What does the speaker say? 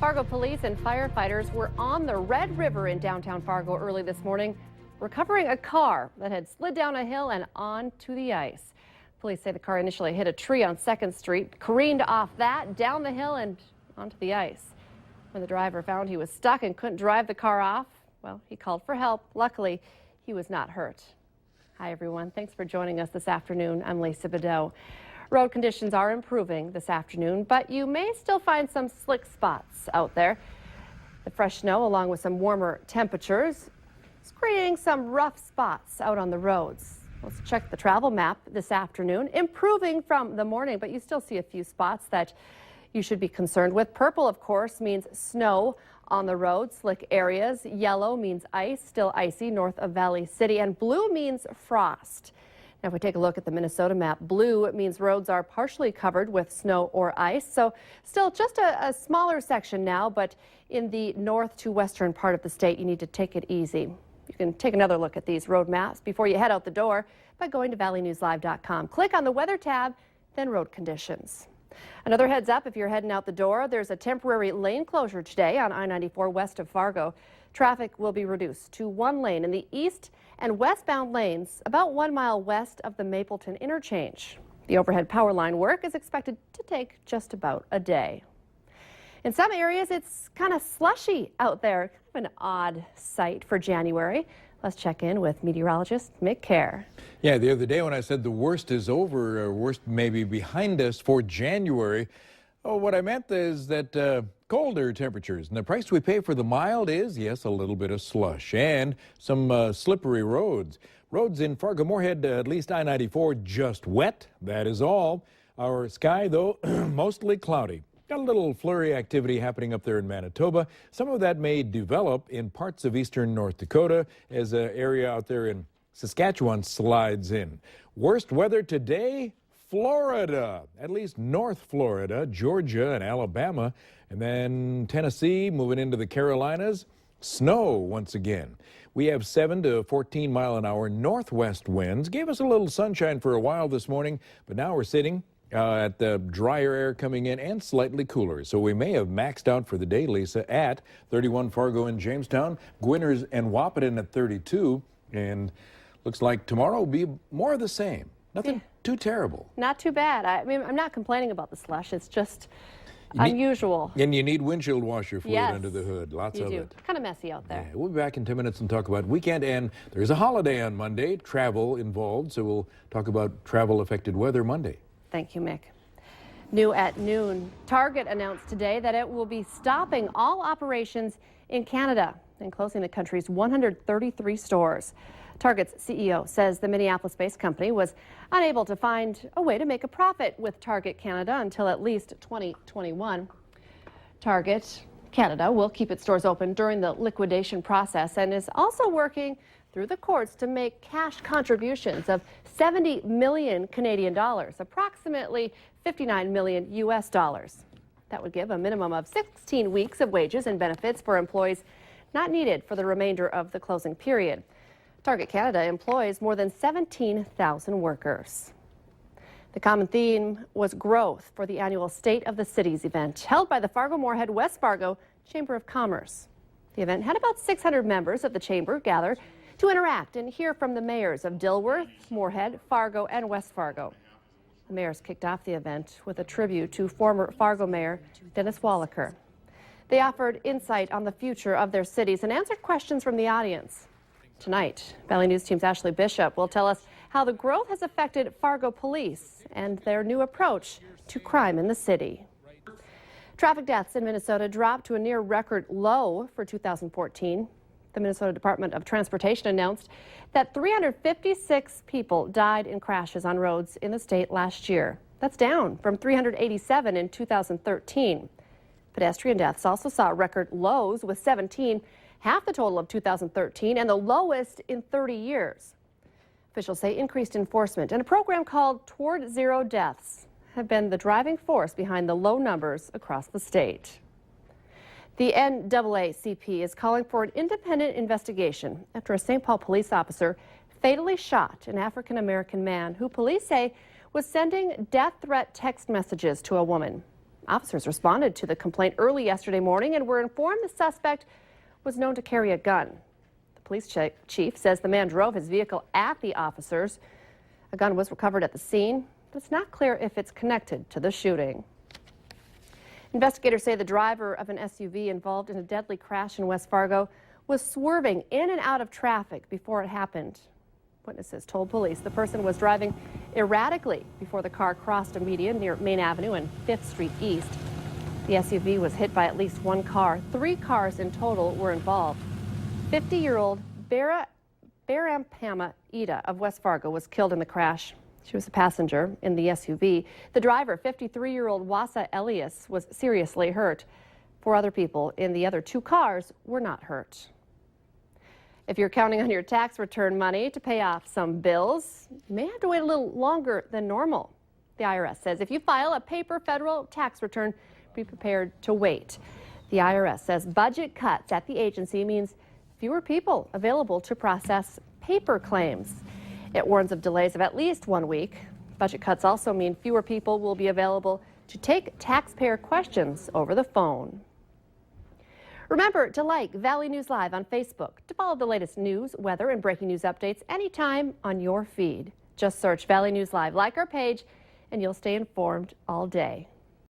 Fargo police and firefighters were on the Red River in downtown Fargo early this morning, recovering a car that had slid down a hill and onto the ice. Police say the car initially hit a tree on 2nd Street, careened off that, down the hill and onto the ice. When the driver found he was stuck and couldn't drive the car off, well, he called for help. Luckily, he was not hurt. Hi, everyone. Thanks for joining us this afternoon. I'm Lisa Bedeau. Road conditions are improving this afternoon, but you may still find some slick spots out there. The fresh snow, along with some warmer temperatures, is creating some rough spots out on the roads. Let's check the travel map this afternoon. Improving from the morning, but you still see a few spots that you should be concerned with. Purple, of course, means snow on the road, slick areas. Yellow means ice, still icy north of Valley City. And blue means frost. Now, if we take a look at the Minnesota map, blue means roads are partially covered with snow or ice. So still just a smaller section now, but in the north to western part of the state, you need to take it easy. You can take another look at these road maps before you head out the door by going to valleynewslive.com. Click on the weather tab, then road conditions. Another heads up, if you're heading out the door, there's a temporary lane closure today on I-94 west of Fargo. Traffic will be reduced to one lane in the east and westbound lanes about 1 mile west of the Mapleton interchange. The overhead power line work is expected to take just about a day. In some areas, it's kind of slushy out there. Kind of an odd sight for January. Let's check in with meteorologist Mick Kerr. Yeah, the other day when I said the worst is over, or worst maybe behind us for January, what I meant is that colder temperatures. And the price we pay for the mild is, yes, a little bit of slush and some slippery roads. Roads in Fargo-Moorhead, at least I-94, just wet. That is all. Our sky, though, mostly cloudy. Got a little flurry activity happening up there in Manitoba. Some of that may develop in parts of eastern North Dakota as an area out there in Saskatchewan slides in. Worst weather today, Florida, at least North Florida, Georgia and Alabama, and then Tennessee moving into the Carolinas. Snow once again. We have 7 to 14 mile an hour northwest winds. Gave us a little sunshine for a while this morning, but now we're sitting at the drier air coming in and slightly cooler. So we may have maxed out for the day, Lisa, at 31 Fargo and Jamestown, Gwinners and Wahpeton at 32, and looks like tomorrow will be more of the same. Nothing too terrible. Not too bad. I mean, I'm not complaining about the slush. It's just unusual. And you need windshield washer fluid under the hood. Lots of it. Kind of messy out there. Yeah, we'll be back in 10 minutes and talk about weekend. And there's a holiday on Monday, travel involved. So we'll talk about travel-affected weather Monday. Thank you, Mick. New at noon, Target announced today that it will be stopping all operations in Canada and closing the country's 133 stores. Target's CEO says the Minneapolis-based company was unable to find a way to make a profit with Target Canada until at least 2021. Target Canada will keep its stores open during the liquidation process and is also working through the courts to make cash contributions of 70 million Canadian dollars, approximately 59 million US dollars. That would give a minimum of 16 weeks of wages and benefits for employees not needed for the remainder of the closing period. Target Canada employs more than 17,000 workers. The common theme was growth for the annual State of the Cities event held by the Fargo-Moorhead West Fargo Chamber of Commerce. The event had about 600 members of the chamber gather to interact and hear from the mayors of Dilworth, Moorhead, Fargo, and West Fargo. The mayors kicked off the event with a tribute to former Fargo Mayor Dennis Wallaker. They offered insight on the future of their cities and answered questions from the audience. Tonight, Valley News Team's Ashley Bishop will tell us how the growth has affected Fargo police and their new approach to crime in the city. Traffic deaths in Minnesota dropped to a near record low for 2014. The Minnesota Department of Transportation announced that 356 people died in crashes on roads in the state last year. That's down from 387 in 2013. Pedestrian deaths also saw record lows with 17, half the total of 2013 and the lowest in 30 years. Officials say increased enforcement and a program called Toward Zero Deaths have been the driving force behind the low numbers across the state. The NAACP is calling for an independent investigation after a St. Paul police officer fatally shot an African-American man who police say was sending death threat text messages to a woman. Officers responded to the complaint early yesterday morning and were informed the suspect was known to carry a gun. The police chief says the man drove his vehicle at the officers. A gun was recovered at the scene, but it's not clear if it's connected to the shooting. Investigators say the driver of an SUV involved in a deadly crash in West Fargo was swerving in and out of traffic before it happened. Witnesses told police the person was driving erratically before the car crossed a median near Main Avenue and 5th Street East. The SUV was hit by at least one car. 3 cars in total were involved. 50-year-old Barampama Ida of West Fargo was killed in the crash. She was a passenger in the SUV. The driver, 53-year-old Wasa Elias, was seriously hurt. 4 other people in the other 2 cars were not hurt. If you're counting on your tax return money to pay off some bills, you may have to wait a little longer than normal. The IRS says if you file a paper federal tax return, be prepared to wait. The IRS says budget cuts at the agency means fewer people available to process paper claims. It warns of delays of at least 1 week. Budget cuts also mean fewer people will be available to take taxpayer questions over the phone. Remember to like Valley News Live on Facebook to follow the latest news, weather, and breaking news updates anytime on your feed. Just search Valley News Live, like our page, and you'll stay informed all day.